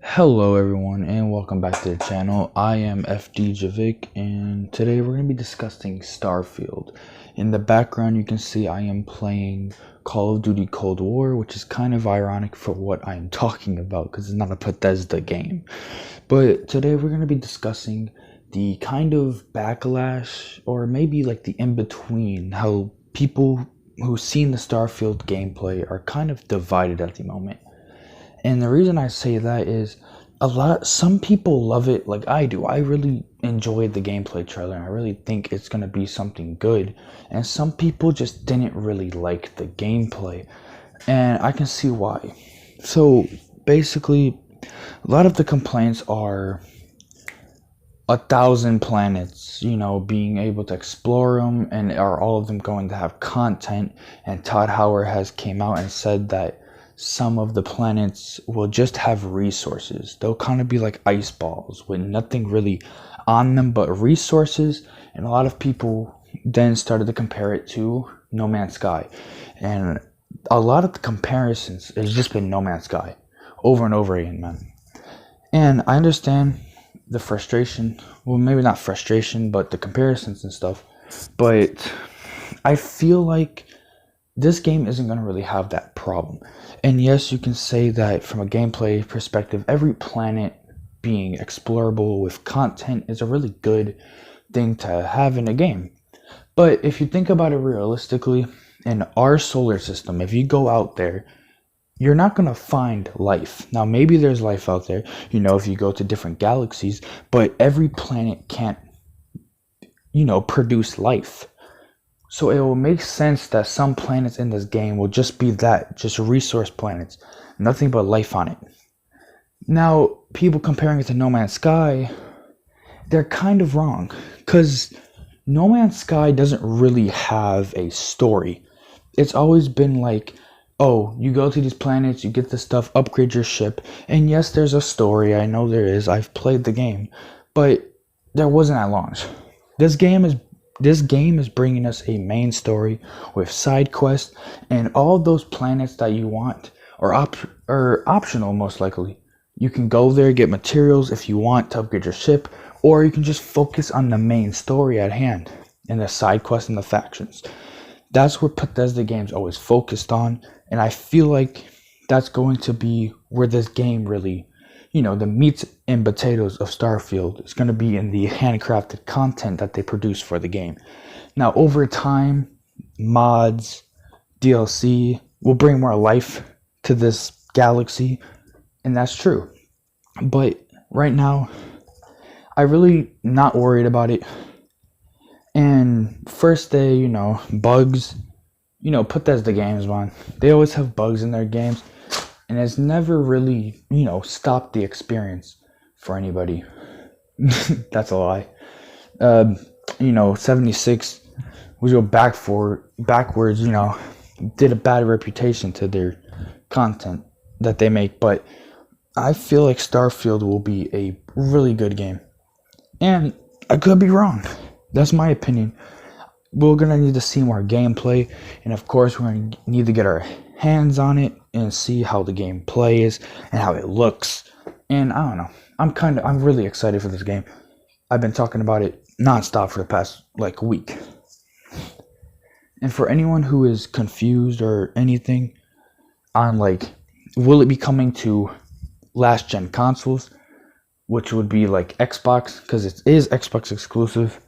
Hello everyone and welcome back to the channel. I am FD Javik and today we're going to be discussing Starfield. In the background you can see I am playing Call of Duty Cold War, which is kind of ironic for what I'm talking about because it's not a Bethesda game. But today we're going to be discussing the kind of backlash or maybe like the in-between, how people who've seen the Starfield gameplay are kind of divided at the moment. And the reason I say that is some people love it like I do. I really enjoyed the gameplay trailer and I really think it's going to be something good. And some people just didn't really like the gameplay. And I can see why. So basically, a lot of the complaints are 1,000 planets, being able to explore them, and are all of them going to have content. And Todd Howard has came out and said that some of the planets will just have resources. They'll kind of be like ice balls with nothing really on them but resources. And a lot of people then started to compare it to No Man's Sky. And a lot of the comparisons has just been No Man's Sky over and over again, man. And I understand the frustration. Well, maybe not frustration, but the comparisons and stuff. But I feel like this game isn't going to really have that problem. And yes, you can say that from a gameplay perspective, every planet being explorable with content is a really good thing to have in a game. But if you think about it realistically, in our solar system, if you go out there, you're not going to find life. Now, maybe there's life out there, if you go to different galaxies, but every planet can't, produce life. So it will make sense that some planets in this game will just be that, just resource planets, nothing but life on it. Now, people comparing it to No Man's Sky, they're kind of wrong, because No Man's Sky doesn't really have a story. It's always been like, oh, you go to these planets, you get this stuff, upgrade your ship, and yes, there's a story, I know there is, I've played the game, but there wasn't at launch. This game is bringing us a main story with side quests, and all those planets that you want are optional most likely. You can go there, get materials if you want to upgrade your ship, or you can just focus on the main story at hand and the side quests and the factions. That's what Bethesda games always focused on, and I feel like that's going to be where this game really, the meat and potatoes of Starfield is going to be in the handcrafted content that they produce for the game. Now, over time, mods, DLC will bring more life to this galaxy, and that's true. But right now, I'm really not worried about it. And first day, bugs, Bethesda games, man. They always have bugs in their games. And it's never really, stopped the experience for anybody. That's a lie. 76 was go backwards, did a bad reputation to their content that they make. But I feel like Starfield will be a really good game. And I could be wrong. That's my opinion. We're going to need to see more gameplay. And of course, we're going to need to get our hands on it and see how the game plays and how it looks. And I don't know. I'm really excited for this game. I've been talking about it nonstop for the past week. And for anyone who is confused or anything on will it be coming to last gen consoles, which would be Xbox, because it is Xbox exclusive,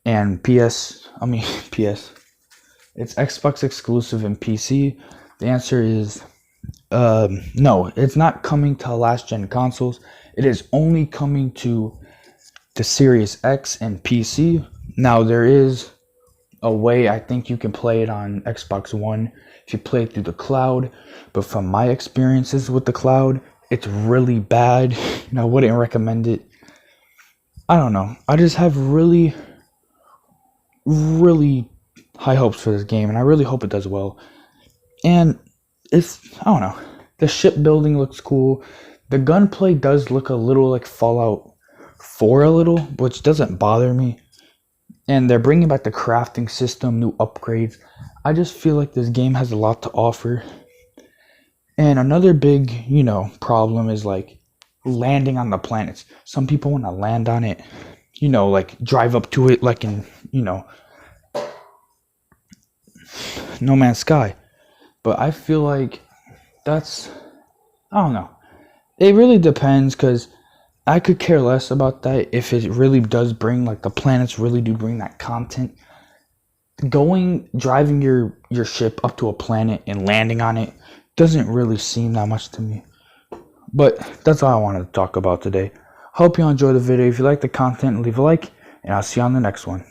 and PS. It's Xbox exclusive and PC. The answer is no, it's not coming to last gen consoles. It is only coming to the Series X and PC. Now, there is a way I think you can play it on Xbox One if you play it through the cloud. But from my experiences with the cloud, it's really bad. I wouldn't recommend it. I don't know. I just have really, really high hopes for this game, and I really hope it does well. And I don't know. The shipbuilding looks cool. The gunplay does look a little like Fallout 4 a little, which doesn't bother me. And they're bringing back the crafting system, new upgrades. I just feel like this game has a lot to offer. And another big, problem is landing on the planets. Some people want to land on it, like drive up to it like in, No Man's Sky. But I feel like I don't know. It really depends, because I could care less about that if it really does bring, like, the planets really do bring that content. Driving your ship up to a planet and landing on it doesn't really seem that much to me. But that's all I wanted to talk about today. Hope you enjoyed the video. If you like the content, leave a like, and I'll see you on the next one.